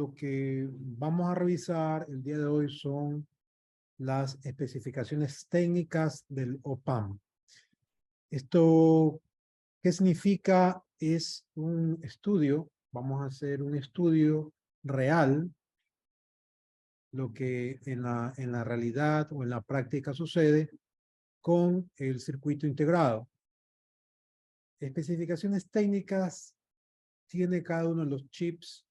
lo que vamos a revisar el día de hoy son las especificaciones técnicas del OPAM. Esto, ¿qué significa? Es un estudio, vamos a hacer un estudio real, lo que en la realidad o en la práctica sucede con el circuito integrado. Especificaciones técnicas tiene cada uno de los chips,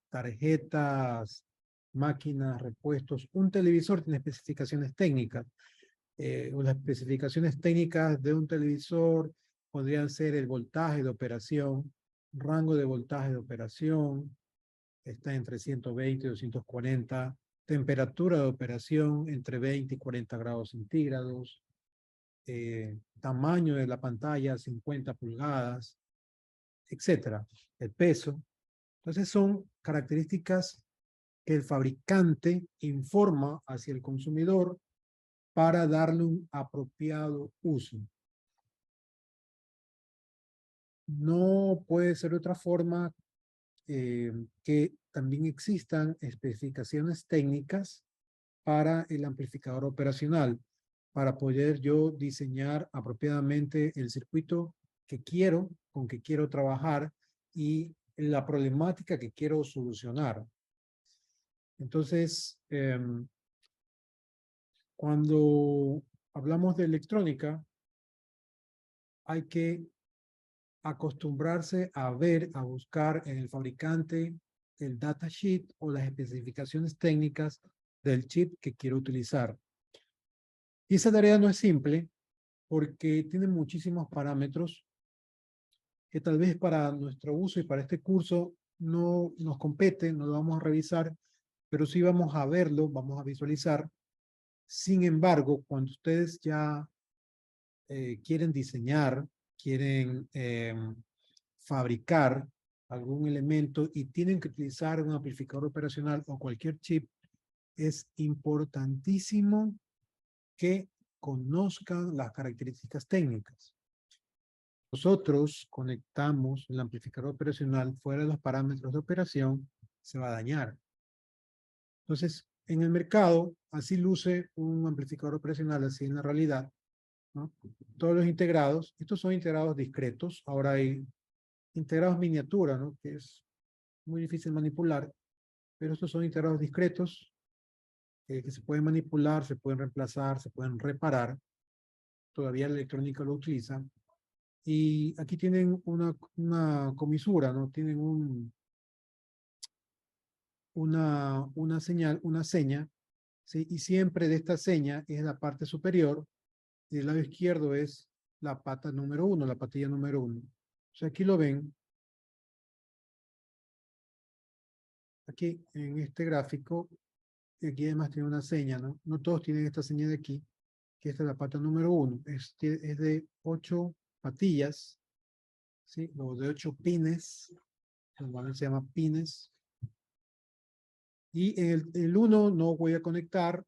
tarjetas, máquinas, repuestos. Un televisor tiene especificaciones técnicas. Las especificaciones técnicas de un televisor podrían ser el voltaje de operación, rango de voltaje de operación, está entre 120 y 240, temperatura de operación entre 20 y 40 grados centígrados, tamaño de la pantalla 50 pulgadas, etcétera, el peso. Entonces son características que el fabricante informa hacia el consumidor para darle un apropiado uso. No puede ser de otra forma que también existan especificaciones técnicas para el amplificador operacional, para poder yo diseñar apropiadamente el circuito que quiero, con que quiero trabajar y la problemática que quiero solucionar. Entonces, cuando hablamos de electrónica, hay que acostumbrarse a ver, a buscar en el fabricante el datasheet o las especificaciones técnicas del chip que quiero utilizar. Y esa tarea no es simple porque tiene muchísimos parámetros que tal vez para nuestro uso y para este curso no nos compete, no lo vamos a revisar, pero sí vamos a verlo, vamos a visualizar. Sin embargo, cuando ustedes ya quieren diseñar, quieren fabricar algún elemento y tienen que utilizar un amplificador operacional o cualquier chip, es importantísimo que conozcan las características técnicas. Nosotros conectamos el amplificador operacional fuera de los parámetros de operación, se va a dañar. Entonces, en el mercado, así luce un amplificador operacional, así en la realidad, ¿no? Todos los integrados, estos son integrados discretos, ahora hay integrados miniatura, ¿no? Que es muy difícil manipular, pero estos son integrados discretos que se pueden manipular, se pueden reemplazar, se pueden reparar, todavía la electrónica lo utiliza, y aquí tienen una comisura, ¿no? Tienen una señal, una seña, ¿sí? Y siempre de esta seña es la parte superior, y del lado izquierdo es la pata número 1, la patilla número 1. O sea, aquí lo ven. Aquí en este gráfico, aquí además tiene una seña, ¿no? No todos tienen esta seña de aquí, que esta es la pata número 1. Es de 8 patillas, ¿sí? O de 8 pines, normalmente se llama pines. Y en el 1 no voy a conectar.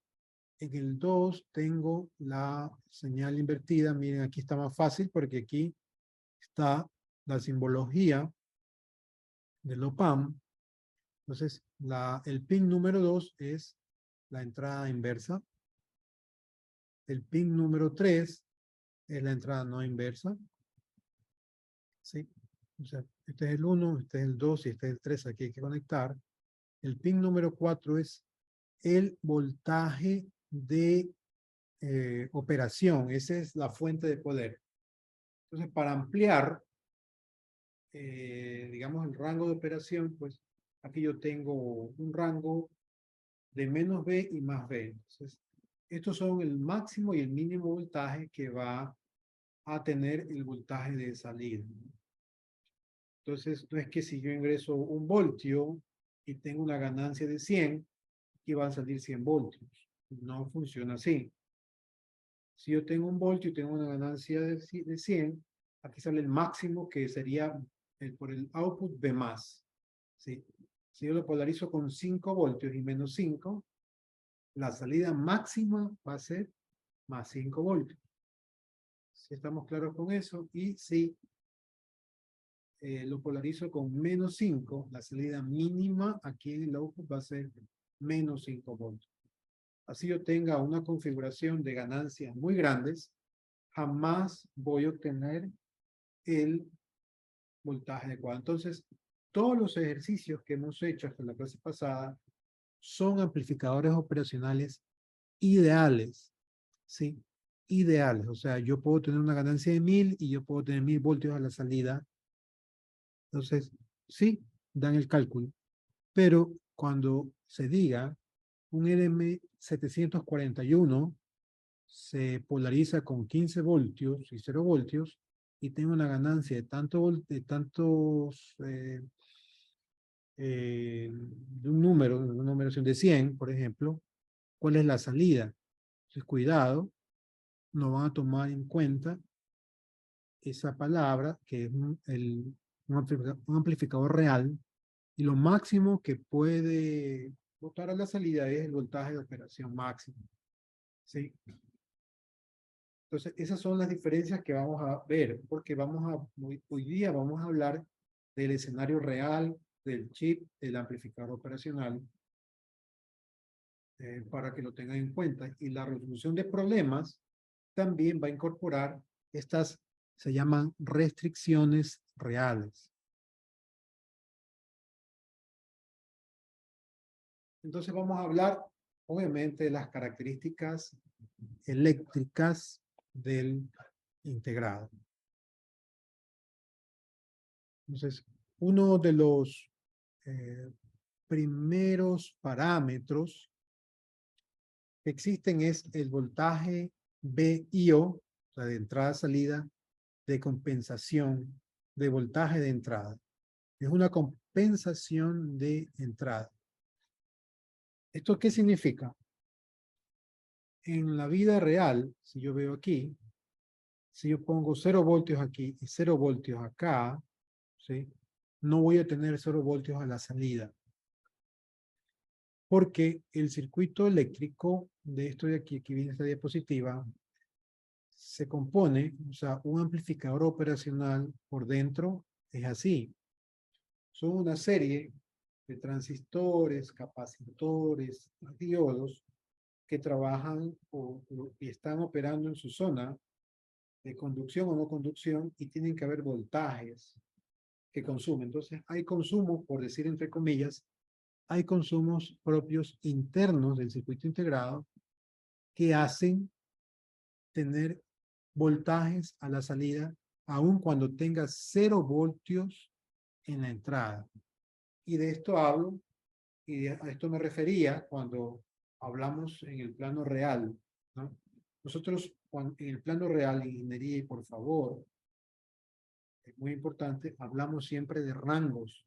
En el 2 tengo la señal invertida. Miren, aquí está más fácil porque aquí está la simbología del OPAM. Entonces, el pin número 2 es la entrada inversa. El pin número 3 es la entrada no inversa. ¿Sí? O sea, este es el 1, este es el 2 y este es el 3. Aquí hay que conectar. El pin número 4 es el voltaje de operación. Esa es la fuente de poder. Entonces, para ampliar, digamos, el rango de operación, pues aquí yo tengo un rango de menos B y más B. Entonces, estos son el máximo y el mínimo voltaje que va a tener el voltaje de salida. Entonces, no es que si yo ingreso 1 voltio y tengo una ganancia de 100, aquí van a salir 100 voltios. No funciona así. Si yo tengo 1 voltio y tengo una ganancia de 100, aquí sale el máximo que sería por el output B más. ¿Sí? Si yo lo polarizo con 5 voltios y menos 5, la salida máxima va a ser más 5 voltios. Si estamos claros con eso, y si lo polarizo con menos 5, la salida mínima aquí en el output va a ser menos 5 voltios. Así yo tenga una configuración de ganancias muy grandes, jamás voy a obtener el voltaje adecuado. Entonces, todos los ejercicios que hemos hecho hasta la clase pasada son amplificadores operacionales ideales, ¿sí? Ideales. O sea, yo puedo tener una ganancia de 1000 y yo puedo tener 1000 voltios a la salida. Entonces, sí, dan el cálculo. Pero cuando se diga un LM741 se polariza con 15 voltios y 0 voltios y tengo una ganancia de de un número, una numeración de 100, por ejemplo, ¿cuál es la salida? Entonces, cuidado, no van a tomar en cuenta esa palabra, que es un amplificador real, y lo máximo que puede botar a la salida es el voltaje de operación máximo. ¿Sí? Entonces, esas son las diferencias que vamos a ver, porque hoy día vamos a hablar del escenario real del chip, del amplificador operacional, para que lo tengan en cuenta. Y la resolución de problemas también va a incorporar estas, se llaman restricciones reales. Entonces vamos a hablar, obviamente, de las características eléctricas del integrado. Entonces, uno de los primeros parámetros que existen es el voltaje VIO, o sea, de entrada-salida, de compensación de voltaje de entrada. Es una compensación de entrada. ¿Esto qué significa? En la vida real, si yo veo aquí, si yo pongo 0 voltios aquí y 0 voltios acá, ¿sí? No voy a tener 0 voltios a la salida. Porque el circuito eléctrico de esto de aquí, que viene esta diapositiva, se compone, o sea, un amplificador operacional por dentro es así. Son una serie de transistores, capacitores, diodos que trabajan y están operando en su zona de conducción o no conducción y tienen que haber voltajes que consumen. Entonces, hay consumos, por decir entre comillas, hay consumos propios internos del circuito integrado que hacen tener voltajes a la salida, aun cuando tenga 0 voltios en la entrada. Y de esto hablo, y a esto me refería cuando hablamos en el plano real, ¿no? Nosotros, en el plano real, ingeniería, y por favor, es muy importante, hablamos siempre de rangos.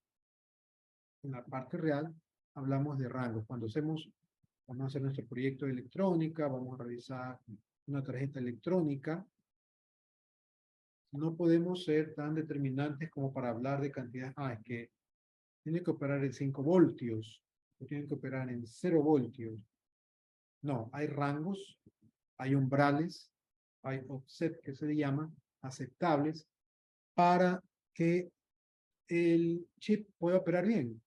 En la parte real, hablamos de rangos. Cuando vamos a hacer nuestro proyecto de electrónica, vamos a revisar una tarjeta electrónica, no podemos ser tan determinantes como para hablar de cantidad. Es que tiene que operar en 5 voltios, o tiene que operar en 0 voltios. No, hay rangos, hay umbrales, hay offset que se le llama, aceptables, para que el chip pueda operar bien.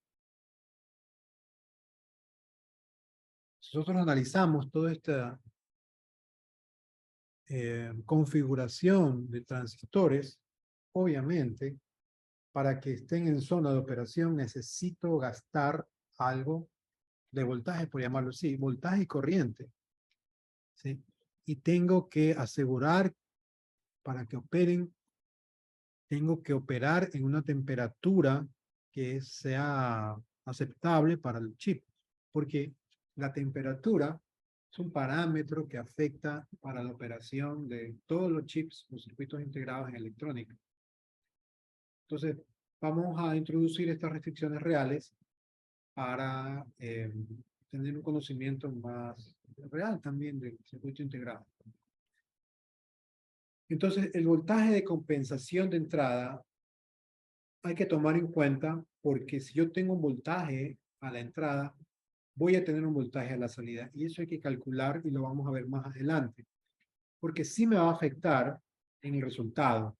Nosotros analizamos toda esta configuración de transistores, obviamente, para que estén en zona de operación necesito gastar algo de voltaje, por llamarlo así, voltaje y corriente, ¿sí? Y tengo que asegurar, para que operen, tengo que operar en una temperatura que sea aceptable para el chip, porque la temperatura es un parámetro que afecta para la operación de todos los chips, los circuitos integrados en electrónica. Entonces, vamos a introducir estas restricciones reales para tener un conocimiento más real también del circuito integrado. Entonces, el voltaje de compensación de entrada hay que tomar en cuenta porque si yo tengo un voltaje a la entrada, voy a tener un voltaje a la salida. Y eso hay que calcular y lo vamos a ver más adelante. Porque sí me va a afectar en el resultado.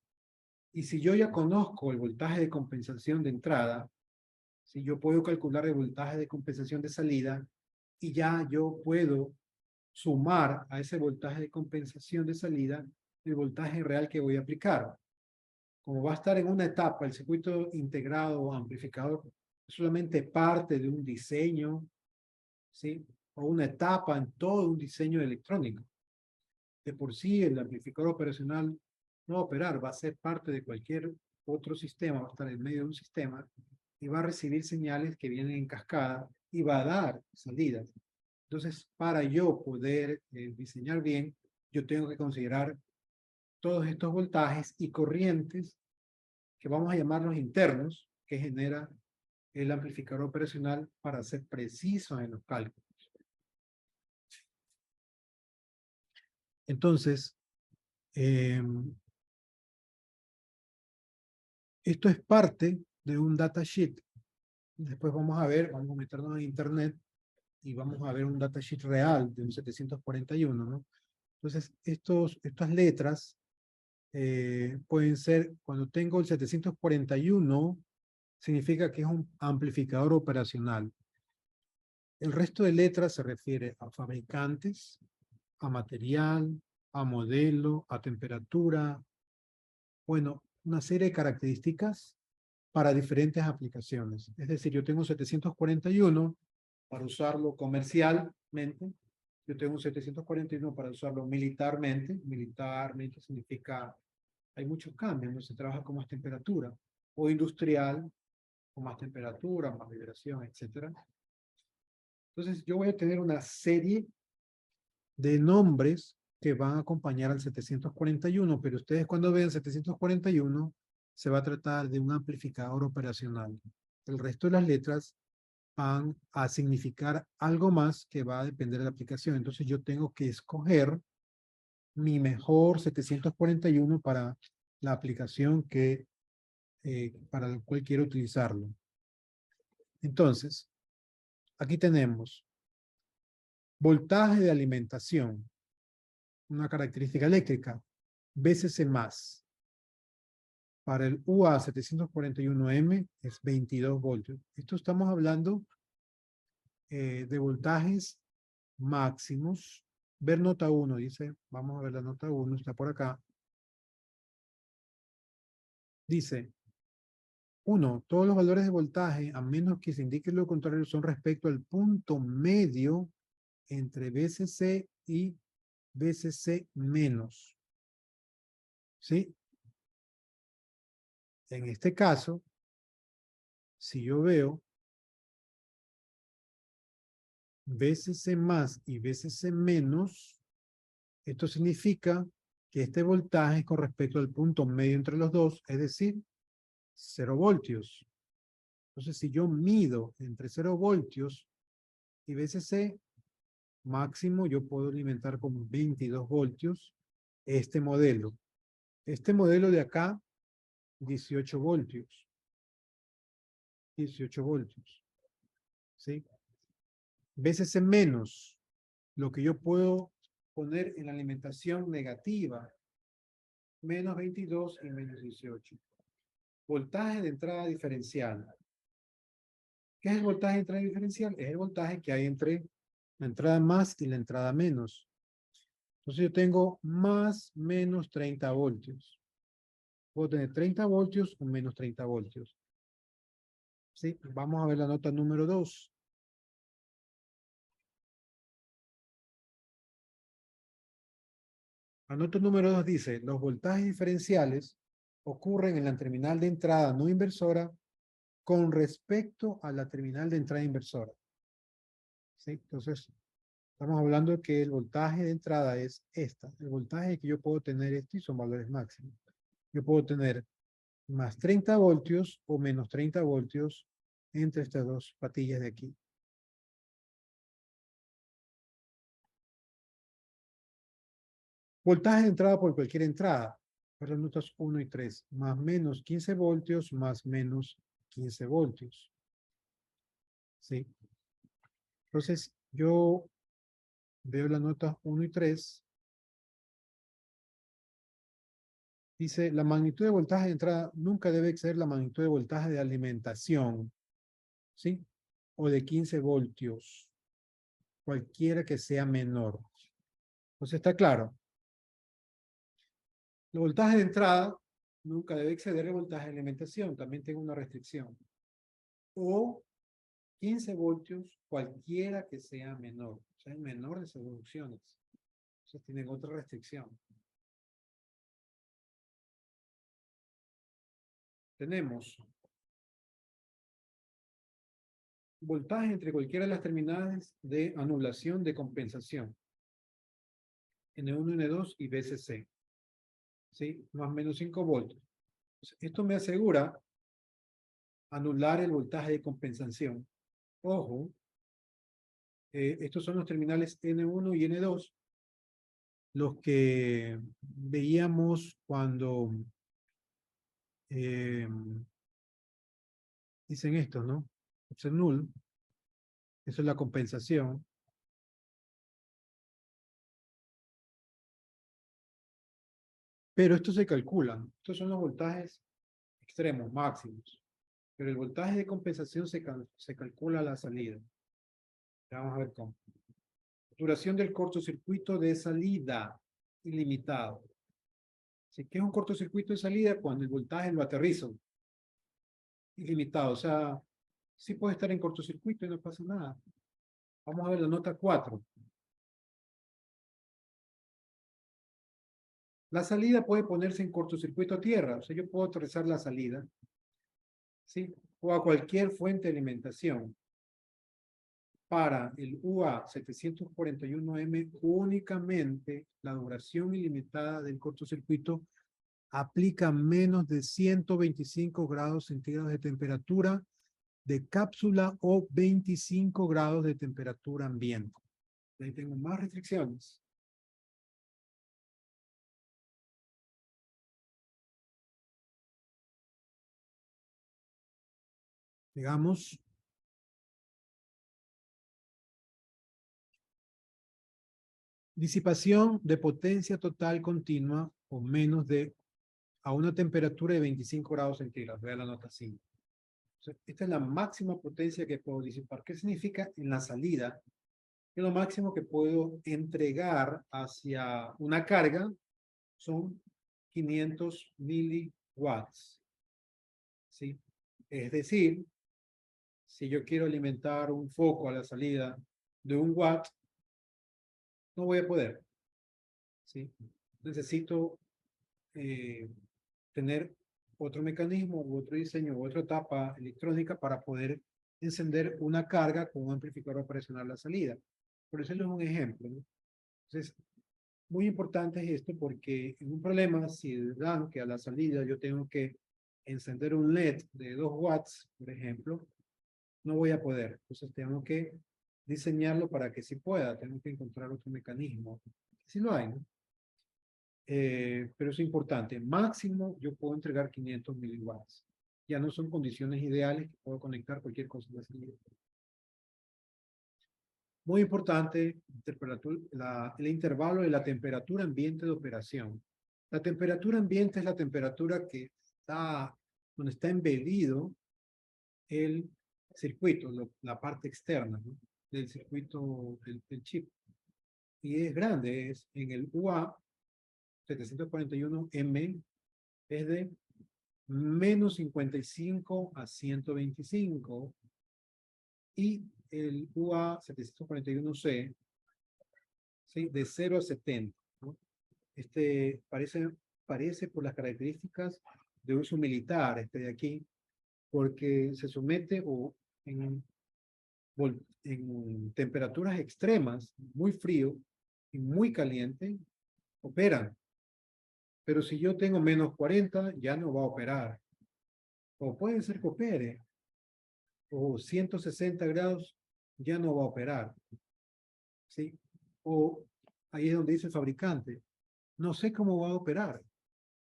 Y si yo ya conozco el voltaje de compensación de entrada, si yo puedo calcular el voltaje de compensación de salida, y ya yo puedo sumar a ese voltaje de compensación de salida el voltaje real que voy a aplicar. Como va a estar en una etapa, el circuito integrado o amplificador es solamente parte de un diseño, ¿sí? O una etapa en todo un diseño electrónico. De por sí, el amplificador operacional no va a operar, va a ser parte de cualquier otro sistema, va a estar en medio de un sistema y va a recibir señales que vienen en cascada y va a dar salidas. Entonces, para yo poder diseñar bien, yo tengo que considerar todos estos voltajes y corrientes que vamos a llamarlos internos, que genera el amplificador operacional para ser precisos en los cálculos. Entonces, esto es parte de un datasheet. Después vamos a ver, vamos a meternos en internet y vamos a ver un datasheet real de un 741, ¿no? Entonces, estas letras pueden ser, cuando tengo el 741, significa que es un amplificador operacional. El resto de letras se refiere a fabricantes, a material, a modelo, a temperatura, bueno, una serie de características para diferentes aplicaciones. Es decir, yo tengo 741 para usarlo comercialmente, yo tengo un 741 para usarlo militarmente. Militarmente significa, hay muchos cambios, no se trabaja con más temperatura, o industrial, con más temperatura, más vibración, etcétera. Entonces, yo voy a tener una serie de nombres que van a acompañar al 741, pero ustedes cuando vean 741, se va a tratar de un amplificador operacional. El resto de las letras van a significar algo más que va a depender de la aplicación. Entonces yo tengo que escoger mi mejor 741 para la aplicación para la cual quiero utilizarlo. Entonces, aquí tenemos voltaje de alimentación, una característica eléctrica, VCC más. Para el UA741M es 22 voltios. Esto estamos hablando de voltajes máximos. Ver nota 1, dice, vamos a ver la nota 1, está por acá. Dice, 1, todos los valores de voltaje, a menos que se indique lo contrario, son respecto al punto medio entre VCC y VCC menos. ¿Sí? En este caso, si yo veo VCC más y VCC menos, esto significa que este voltaje es con respecto al punto medio entre los dos, es decir, 0 voltios. Entonces, si yo mido entre 0 voltios y VCC máximo, yo puedo alimentar con 22 voltios este modelo. Este modelo de acá, 18 voltios. 18 voltios. ¿Sí? VCC menos, lo que yo puedo poner en la alimentación negativa, menos 22 y menos 18. Voltaje de entrada diferencial. ¿Qué es el voltaje de entrada diferencial? Es el voltaje que hay entre la entrada más y la entrada menos. Entonces yo tengo más menos 30 voltios. Puedo tener 30 voltios o menos 30 voltios. ¿Sí? Vamos a ver la nota número 2. La nota número 2 dice, los voltajes diferenciales ocurren en la terminal de entrada no inversora con respecto a la terminal de entrada inversora. ¿Sí? Entonces, estamos hablando de que el voltaje de entrada es esta. El voltaje que yo puedo tener y son valores máximos. Yo puedo tener más 30 voltios o menos 30 voltios entre estas dos patillas de aquí. Voltaje de entrada por cualquier entrada. Para las notas 1 y 3. Más menos 15 voltios, más menos 15 voltios. ¿Sí? Entonces, yo veo las notas 1 y 3. Dice, la magnitud de voltaje de entrada nunca debe exceder la magnitud de voltaje de alimentación, ¿sí? O de 15 voltios, cualquiera que sea menor. Entonces está claro. El voltaje de entrada nunca debe exceder el voltaje de alimentación, también tengo una restricción. O 15 voltios, cualquiera que sea menor. O sea, el menor de esas dos opciones. Entonces tienen otra restricción. Tenemos voltaje entre cualquiera de las terminales de anulación de compensación. N1, N2 y VCC. ¿Sí? Más o menos 5 voltios. Entonces, esto me asegura anular el voltaje de compensación. Ojo, estos son los terminales N1 y N2, los que veíamos cuando dicen esto, ¿no? Es null. Eso es la compensación. Pero estos se calculan. Estos son los voltajes extremos, máximos. Pero el voltaje de compensación se calcula a la salida. Vamos a ver cómo. Duración del cortocircuito de salida ilimitado. ¿Sí? ¿Qué es un cortocircuito de salida? Cuando el voltaje lo aterrizo. Ilimitado. O sea, sí puede estar en cortocircuito y no pasa nada. Vamos a ver la nota 4. La salida puede ponerse en cortocircuito a tierra. O sea, yo puedo aterrizar la salida. ¿Sí? O a cualquier fuente de alimentación. Para el UA 741M únicamente la duración ilimitada del cortocircuito aplica menos de 125 grados centígrados de temperatura de cápsula o 25 grados de temperatura ambiente. Ahí tengo más restricciones. Digamos, disipación de potencia total continua o menos de a una temperatura de 25 grados centígrados. Vea la nota 5. Esta es la máxima potencia que puedo disipar. ¿Qué significa en la salida? Que lo máximo que puedo entregar hacia una carga son 500 miliwatts. ¿Sí? Es decir, si yo quiero alimentar un foco a la salida de 1 watt, no voy a poder. ¿Sí? Necesito tener otro mecanismo, u otro diseño, u otra etapa electrónica para poder encender una carga con un amplificador operacional a la salida. Por eso es un ejemplo, ¿no? Entonces, muy importante es esto porque en un problema, si dan que a la salida yo tengo que encender un LED de 2 watts, por ejemplo, no voy a poder. Entonces tengo que diseñarlo para que sí pueda. Tengo que encontrar otro mecanismo. Sí lo hay, ¿no? Pero es importante. Máximo yo puedo entregar 500 miliwatts. Ya no son condiciones ideales que puedo conectar cualquier cosa de salida. Muy importante, el intervalo de la temperatura ambiente de operación. La temperatura ambiente es la temperatura que está, donde está embedido el circuito, la parte externa, ¿no? Del circuito del chip. Y es grande, es en el UA 741M, es de menos 55 a 125, y el UA 741C, ¿sí? De 0 a 70, ¿no? Parece por las características de uso militar, de aquí, porque se somete o en temperaturas extremas, muy frío y muy caliente, operan. Pero si yo tengo menos 40, ya no va a operar. O puede ser que opere. O 160 grados, ya no va a operar. ¿Sí? O ahí es donde dice el fabricante, no sé cómo va a operar.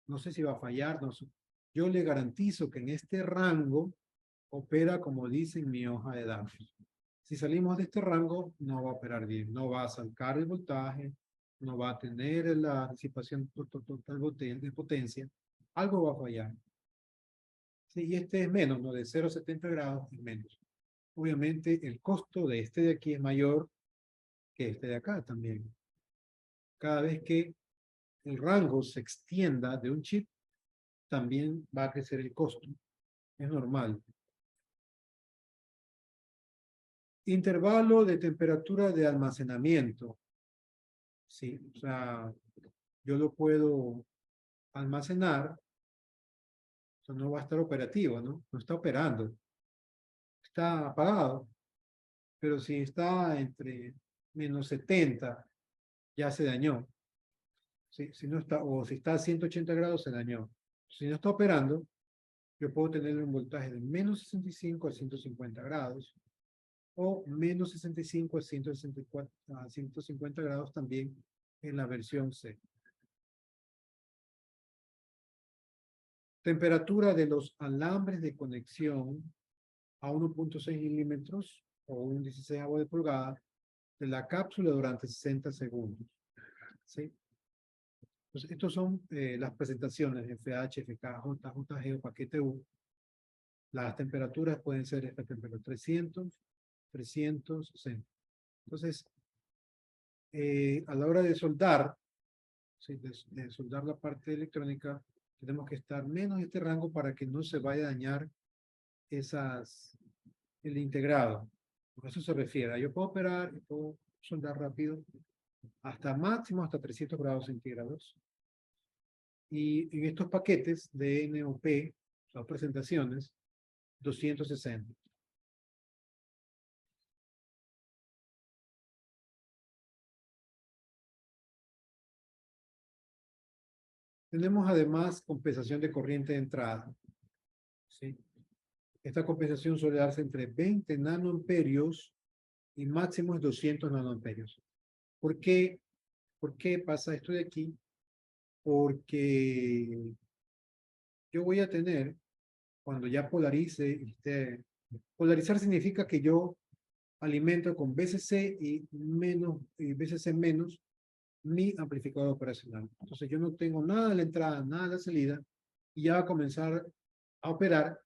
No sé si va a fallar. No sé. Yo le garantizo que en este rango opera como dice en mi hoja de datos. Si salimos de este rango, no va a operar bien. No va a sacar el voltaje, no va a tener la disipación total de potencia, algo va a fallar. Sí, y este es menos, ¿no? De 0,70 grados es menos. Obviamente el costo de este de aquí es mayor que este de acá también. Cada vez que el rango se extienda de un chip, también va a crecer el costo. Es normal. Intervalo de temperatura de almacenamiento. Sí, o sea, yo lo puedo almacenar, o sea, no va a estar operativo, ¿no? No está operando. Está apagado. Pero si está entre -70, ya se dañó. Si no está, o si está a 180 grados, se dañó. Si no está operando, yo puedo tener un voltaje de -65 a 150 grados, o -65 a 164, a 150 grados también en la versión C. Temperatura de los alambres de conexión a 1,6 milímetros o un 16 de pulgada de la cápsula durante 60 segundos. ¿Sí? Entonces, estos son las presentaciones FH, FK, J, JG o paquete U. Las temperaturas pueden ser esta temperatura 300, 360. Entonces, a la hora de soldar, ¿sí? de soldar la parte electrónica, tenemos que estar menos en este rango para que no se vaya a dañar el integrado. A eso se refiere. Yo puedo operar y puedo soldar rápido hasta máximo, hasta 300 grados centígrados. Y en estos paquetes de NOP, las presentaciones, 260. Tenemos además compensación de corriente de entrada. ¿Sí? Esta compensación suele darse entre 20 nanoamperios y máximo es 200 nanoamperios. ¿Por qué pasa esto de aquí? Porque yo voy a tener, cuando ya polarice, polarizar significa que yo alimento con BCC y BCC menos mi amplificador operacional. Entonces yo no tengo nada de la entrada, nada de la salida, y ya va a comenzar a operar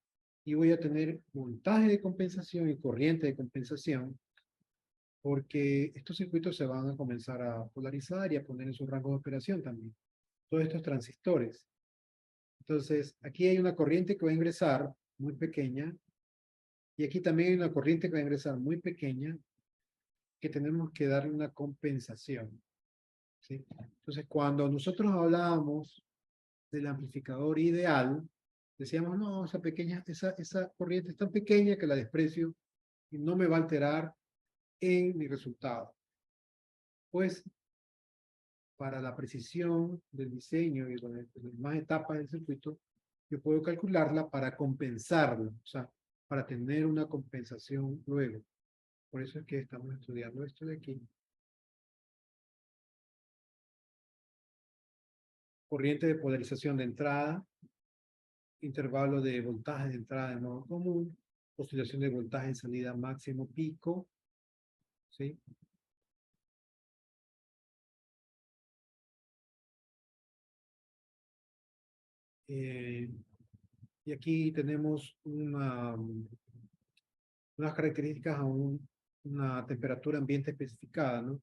y voy a tener voltaje de compensación y corriente de compensación, porque estos circuitos se van a comenzar a polarizar y a poner en su rango de operación también. Todos estos transistores. Entonces, aquí hay una corriente que va a ingresar muy pequeña, y aquí también hay una corriente que va a ingresar muy pequeña, que tenemos que darle una compensación. ¿Sí? Entonces, cuando nosotros hablábamos del amplificador ideal, decíamos, no, esa corriente es tan pequeña que la desprecio y no me va a alterar en mi resultado. Pues, para la precisión del diseño y de las más etapas del circuito, yo puedo calcularla para compensarla, o sea, para tener una compensación luego. Por eso es que estamos estudiando esto de aquí. Corriente de polarización de entrada, intervalo de voltaje de entrada de modo común, oscilación de voltaje en salida máximo pico, ¿sí? Y aquí tenemos unas características a una temperatura ambiente especificada, ¿no?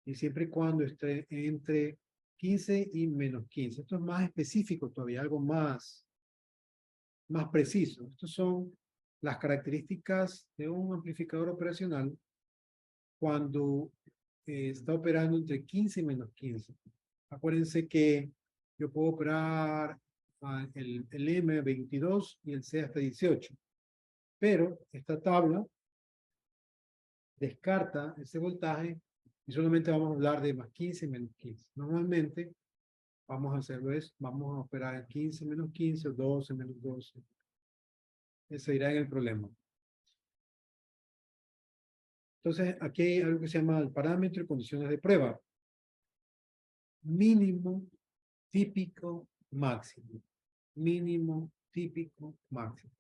Y siempre y cuando esté entre 15 y -15. Esto es más específico todavía, algo más preciso. Estas son las características de un amplificador operacional cuando está operando entre 15 y -15. Acuérdense que yo puedo operar el M22 y el C hasta 18. Pero esta tabla descarta ese voltaje y solamente vamos a hablar de +15 y -15. Normalmente vamos a hacerlo vamos a operar en 15 -15 o 12 -12. Ese irá en el problema. Entonces, aquí hay algo que se llama el parámetro y condiciones de prueba. Mínimo, típico, máximo. Mínimo, típico, máximo.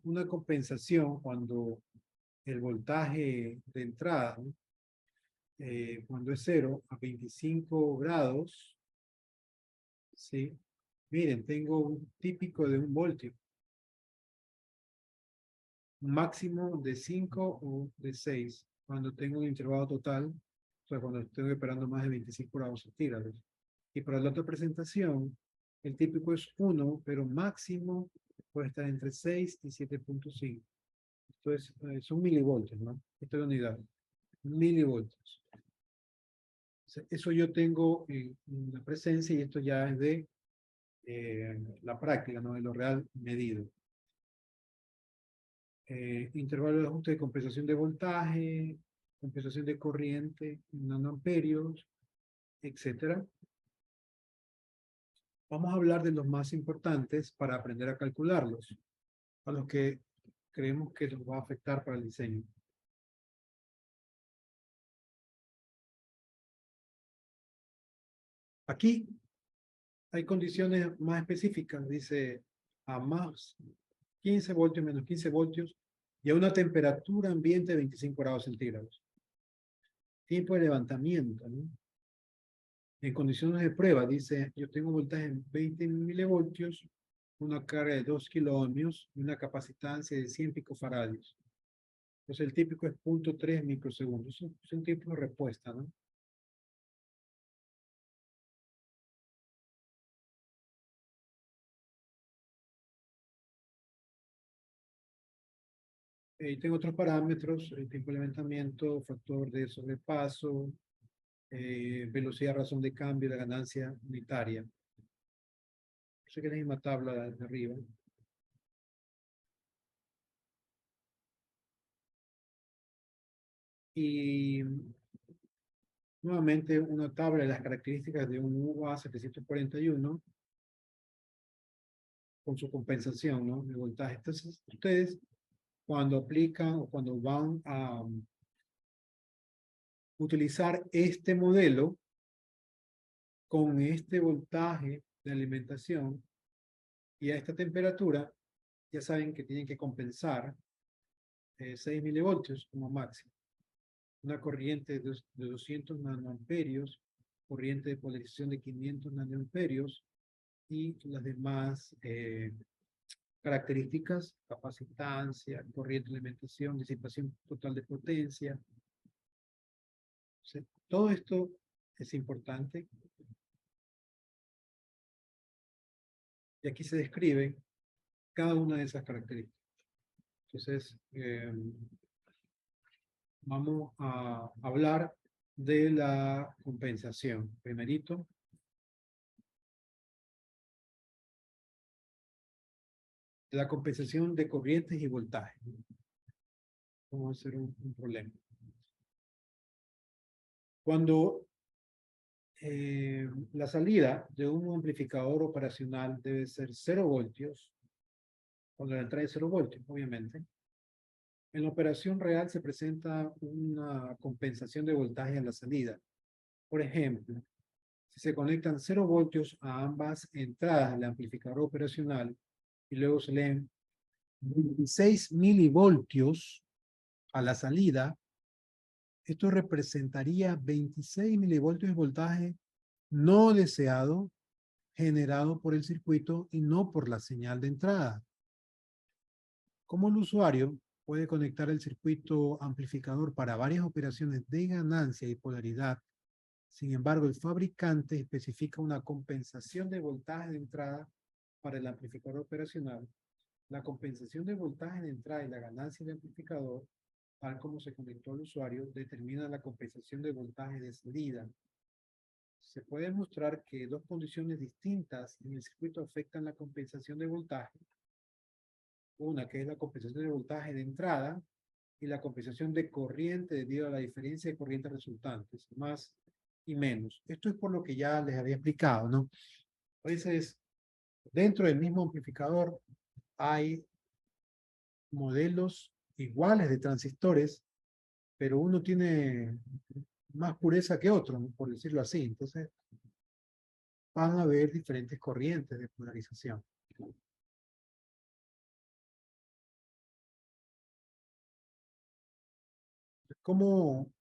Una compensación cuando el voltaje de entrada, ¿no? cuando es 0 a 25 grados, ¿sí? Miren, tengo un típico de 1 voltio. Un máximo de 5 o de 6 cuando tengo un intervalo total, o sea, cuando estoy operando más de 25 grados centígrados. Y para la otra presentación, el típico es 1, pero máximo puede estar entre 6 y 7.5. Esto es, son milivoltios, ¿no? Esto es la unidad. Milivoltios. O sea, eso yo tengo en la presencia y esto ya es de la práctica, ¿no? De lo real medido. Intervalo de ajuste de compensación de voltaje, compensación de corriente, nanoamperios, etcétera. Vamos a hablar de los más importantes para aprender a calcularlos, a los que creemos que los va a afectar para el diseño. Aquí hay condiciones más específicas, dice a más 15 voltios, menos 15 voltios, y a una temperatura ambiente de 25 grados centígrados. Tiempo de levantamiento, ¿no? En condiciones de prueba, dice, yo tengo voltaje en 20 milivoltios, una carga de 2 kiloohmios y una capacitancia de 100 picofaradios. Entonces el típico es 0.3 microsegundos. Es un tiempo de respuesta, ¿no? Y tengo otros parámetros, el tiempo de levantamiento, factor de sobrepaso, velocidad, razón de cambio, la ganancia unitaria. Sé que es la misma tabla de arriba. Y nuevamente una tabla de las características de un UA 741 con su compensación, ¿no? De voltaje. Entonces, ustedes cuando aplican o cuando van a utilizar este modelo con este voltaje de alimentación y a esta temperatura, ya saben que tienen que compensar 6 milivoltios como máximo. Una corriente de 200 nanoamperios, corriente de polarización de 500 nanoamperios y las demás características, capacitancia, corriente de alimentación, disipación total de potencia. O sea, todo esto es importante. Y aquí se describe cada una de esas características. Entonces, vamos a hablar de la compensación. Primerito, de la compensación de corrientes y voltaje. Vamos a hacer un problema. Cuando la salida de un amplificador operacional debe ser 0 voltios, cuando la entrada es 0 voltios, obviamente. En la operación real se presenta una compensación de voltaje a la salida. Por ejemplo, si se conectan 0 voltios a ambas entradas del amplificador operacional y luego se leen 26 milivoltios a la salida, esto representaría 26 milivoltios de voltaje no deseado generado por el circuito y no por la señal de entrada. Como el usuario puede conectar el circuito amplificador para varias operaciones de ganancia y polaridad, sin embargo, el fabricante especifica una compensación de voltaje de entrada para el amplificador operacional. La compensación de voltaje de entrada y la ganancia de amplificador, tal como se conectó al usuario, determina la compensación de voltaje de salida. Se puede mostrar que dos condiciones distintas en el circuito afectan la compensación de voltaje. Una que es la compensación de voltaje de entrada y la compensación de corriente debido a la diferencia de corrientes resultantes, más y menos. Esto es por lo que ya les había explicado, ¿no? A veces, dentro del mismo amplificador hay modelos iguales de transistores, pero uno tiene más pureza que otro, ¿no? Por decirlo así. Entonces, van a haber diferentes corrientes de polarización. ¿Cómo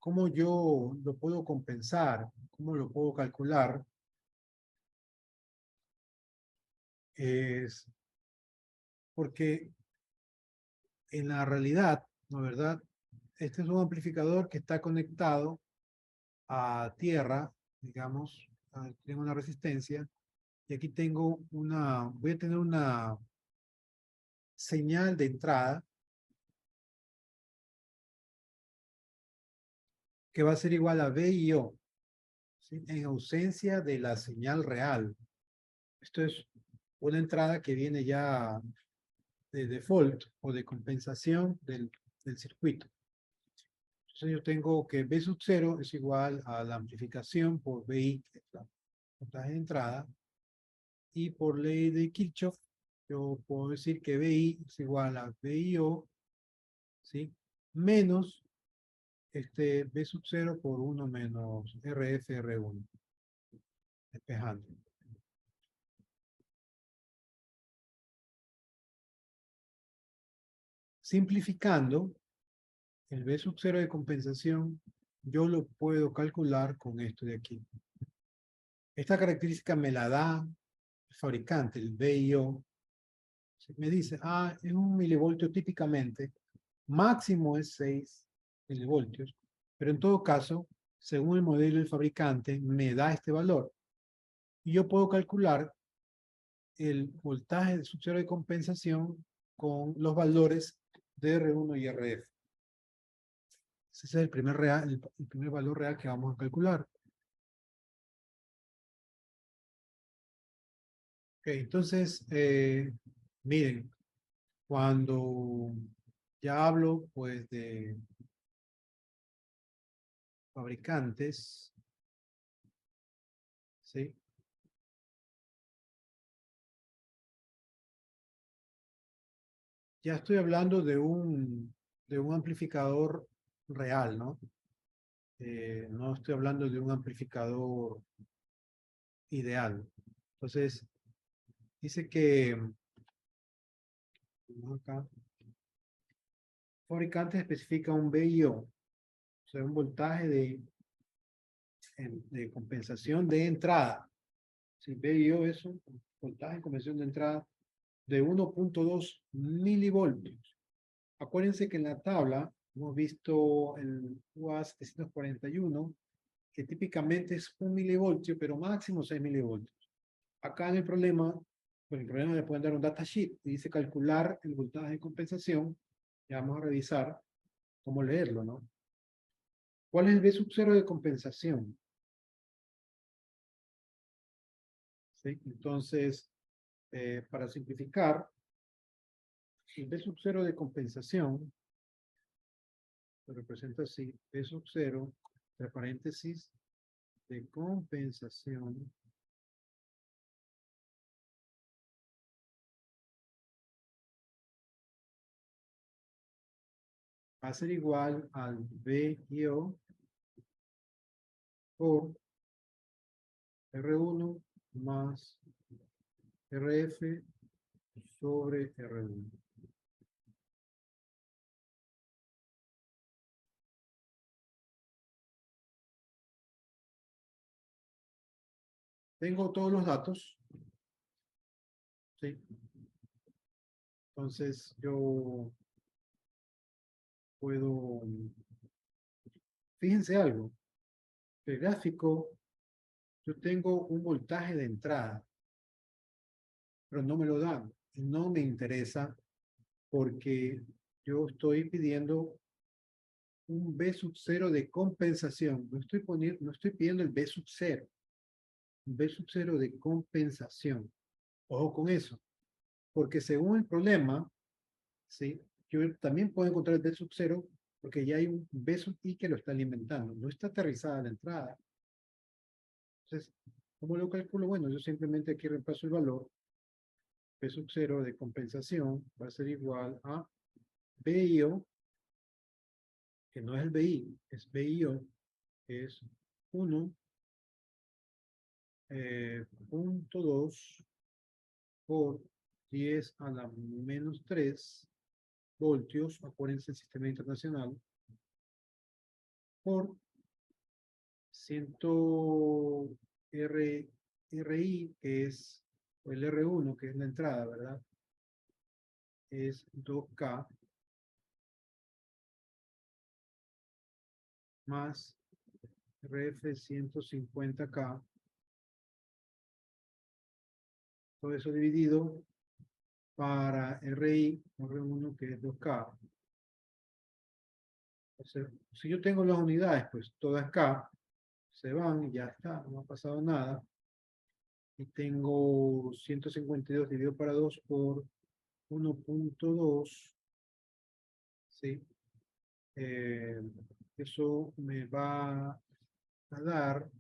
¿cómo yo lo puedo compensar? ¿Cómo lo puedo calcular? Es porque en la realidad, ¿no es verdad? Este es un amplificador que está conectado a tierra, digamos, tengo una resistencia, y aquí tengo voy a tener una señal de entrada que va a ser igual a VIO, ¿sí? En ausencia de la señal real. Esto es una entrada que viene ya de default o de compensación del circuito. Entonces yo tengo que B sub 0 es igual a la amplificación por VI, que es la voltaje de entrada, y por ley de Kirchhoff, yo puedo decir que VI es igual a VIO, ¿sí? Menos B sub 0 por 1 menos RF R1, despejando. Simplificando, el B sub 0 de compensación, yo lo puedo calcular con esto de aquí. Esta característica me la da el fabricante, el VIO. Me dice, es un milivoltio típicamente, máximo es 6 milivoltios, pero en todo caso, según el modelo del fabricante, me da este valor. Y yo puedo calcular el voltaje de subcero de compensación con los valores de R1 y RF. Ese es el primer valor real que vamos a calcular. Ok, entonces, miren, cuando ya hablo pues de fabricantes, ¿sí? Ya estoy hablando de un amplificador real, ¿no? No estoy hablando de un amplificador ideal. Entonces, dice que acá, fabricante especifica un VIO, o sea, un voltaje de compensación de entrada. Si VIO es un voltaje de compensación de entrada de 1.2 milivoltios. Acuérdense que en la tabla hemos visto el UA 741, que típicamente es 1 milivoltio, pero máximo 6 milivoltios. Acá en el problema, pues el problema le pueden dar un datasheet y dice calcular el voltaje de compensación. Ya vamos a revisar cómo leerlo, ¿no? ¿Cuál es el B sub 0 de compensación? ¿Sí? Entonces, para simplificar, el B sub 0 de compensación se representa así: B sub 0, entre paréntesis, de compensación va a ser igual al VIO por R1 más RF sobre R1. Tengo todos los datos, ¿sí? Entonces yo puedo, fíjense algo, el gráfico, yo tengo un voltaje de entrada, pero no me lo dan. No me interesa porque yo estoy pidiendo un B sub 0 de compensación. No estoy pidiendo el B sub 0. Un B sub 0 de compensación. Ojo con eso. Porque según el problema, ¿sí? Yo también puedo encontrar el B sub 0 porque ya hay un B sub I que lo está alimentando. No está aterrizada la entrada. Entonces, ¿cómo lo calculo? Bueno, yo simplemente aquí reemplazo el valor. B sub 0 de compensación va a ser igual a BIO, que no es el BI, es BIO, que es 1 punto 2 por 10 a la menos 3 voltios, acuérdense el sistema internacional, por 100 RI, que es o el R1, que es la entrada, ¿verdad? Es 2K más RF 150K. Todo eso dividido para RI, R1, que es 2K. O sea, si yo tengo las unidades, pues todas K se van y ya está, no ha pasado nada. Y tengo 152 dividido para 2 por 1.2, ¿sí? Eso me va a dar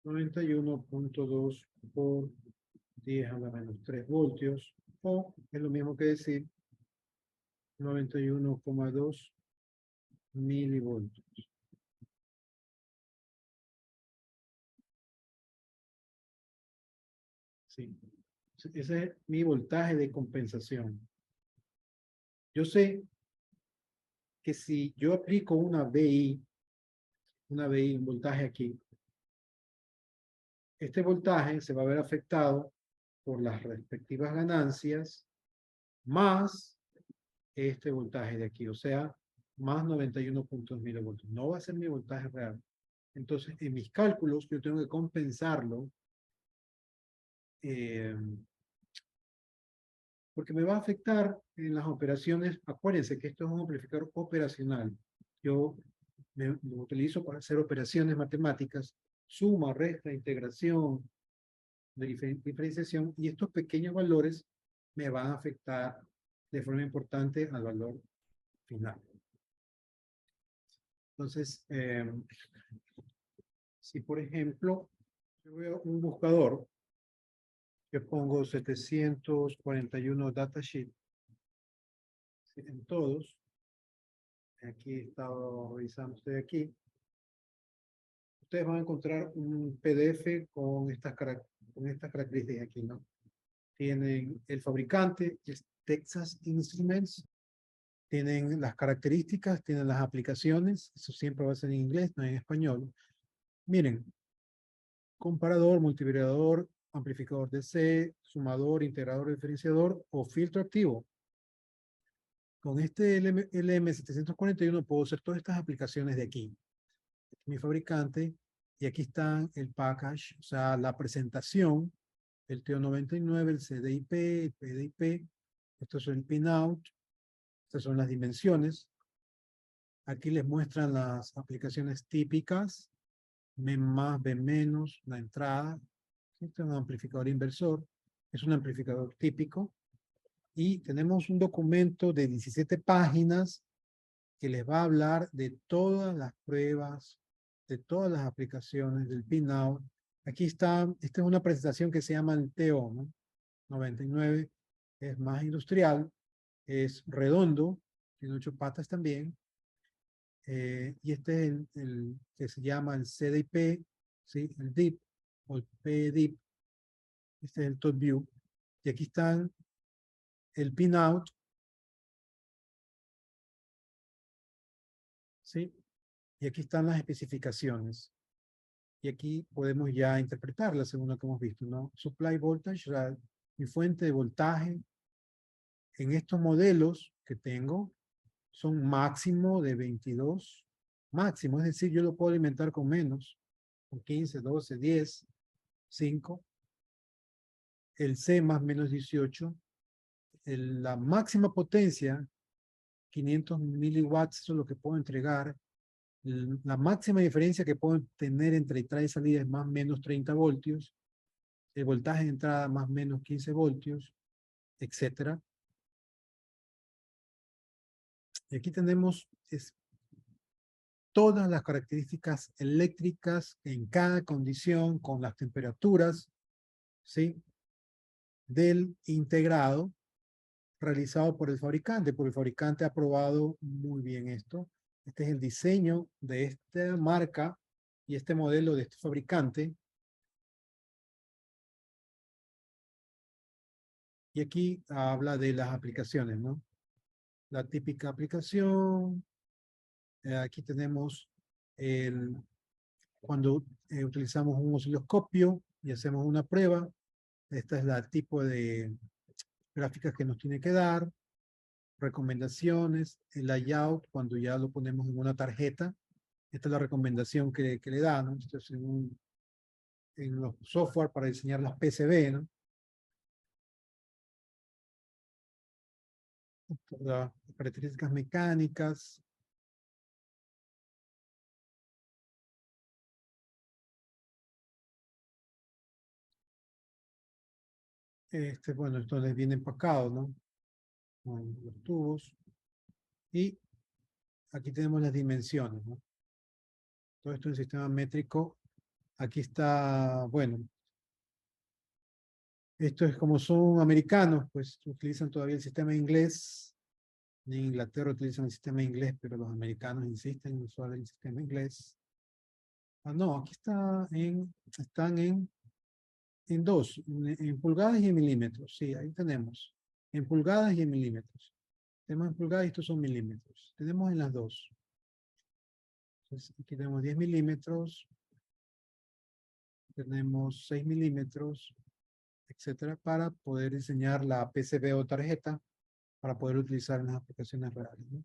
91.2 por 10 a la menos 3 voltios, o es lo mismo que decir 91,2 milivoltios. Sí. Ese es mi voltaje de compensación. Yo sé que si yo aplico una VI, un voltaje aquí, este voltaje se va a ver afectado por las respectivas ganancias más este voltaje de aquí, o sea, más 91.2 milivoltios. No va a ser mi voltaje real. Entonces, en mis cálculos, yo tengo que compensarlo eh, porque me va a afectar en las operaciones. Acuérdense que esto es un amplificador operacional. Yo lo utilizo para hacer operaciones matemáticas, suma, resta, integración, diferenciación, y estos pequeños valores me van a afectar de forma importante al valor final. Entonces, si por ejemplo, yo veo un buscador, que pongo 741 datasheet en todos, aquí he estado revisando ustedes aquí, ustedes van a encontrar un PDF con estas características aquí, ¿no? Tienen el fabricante, es Texas Instruments, tienen las características, tienen las aplicaciones, eso siempre va a ser en inglés, no en español. Miren, comparador, multivariador, amplificador DC, sumador, integrador, diferenciador o filtro activo. Con este LM741 puedo hacer todas estas aplicaciones de aquí. Este es mi fabricante y aquí está el package, o sea, la presentación, el TO99, el CDIP, el PDIP, estos son el pinout, estas son las dimensiones. Aquí les muestran las aplicaciones típicas, B más, B menos, la entrada. Este es un amplificador inversor, es un amplificador típico. Y tenemos un documento de 17 páginas que les va a hablar de todas las pruebas, de todas las aplicaciones del pinout. Aquí está, esta es una presentación que se llama el TO, ¿no? 99, es más industrial, es redondo, tiene 8 patas también. Y este es el que se llama el CDIP, ¿sí? El DIP o el PDIP. Este es el top view. Y aquí están el pinout, ¿sí? Y aquí están las especificaciones. Y aquí podemos ya interpretarla según lo que hemos visto, ¿no? Supply voltage, mi fuente de voltaje en estos modelos que tengo son máximo de 22, máximo, es decir, yo lo puedo alimentar con menos, con 15, 12, 10, 5. El C más menos 18, la máxima potencia, 500 miliwatts, eso es lo que puedo entregar. La máxima diferencia que puedo tener entre entrada y salida es más o menos 30 voltios. El voltaje de entrada más o menos 15 voltios, etcétera. Y aquí tenemos todas las características eléctricas en cada condición con las temperaturas, ¿sí? Del integrado realizado por el fabricante. Por el fabricante ha probado muy bien esto. Este es el diseño de esta marca y este modelo de este fabricante. Y aquí habla de las aplicaciones, ¿no? La típica aplicación. Aquí tenemos cuando utilizamos un osciloscopio y hacemos una prueba. Esta es la tipo de gráficas que nos tiene que dar. Recomendaciones, el layout, cuando ya lo ponemos en una tarjeta. Esta es la recomendación que le da, ¿no? Esto es en los software para diseñar las PCB, ¿no? Las características mecánicas. Bueno, esto les viene empacado, ¿no? Con los tubos. Y aquí tenemos las dimensiones, ¿no? Todo esto en sistema métrico. Aquí está, bueno, esto es como son americanos, pues utilizan todavía el sistema inglés. En Inglaterra utilizan el sistema inglés, pero los americanos insisten en usar el sistema inglés. Ah, no, aquí están en dos, en pulgadas y en milímetros. Sí, ahí tenemos. En pulgadas y en milímetros. Tenemos en pulgadas y estos son milímetros. Tenemos en las dos. Entonces, aquí tenemos 10 milímetros. Tenemos 6 milímetros, etcétera, para poder diseñar la PCB o tarjeta para poder utilizar en las aplicaciones reales, ¿no?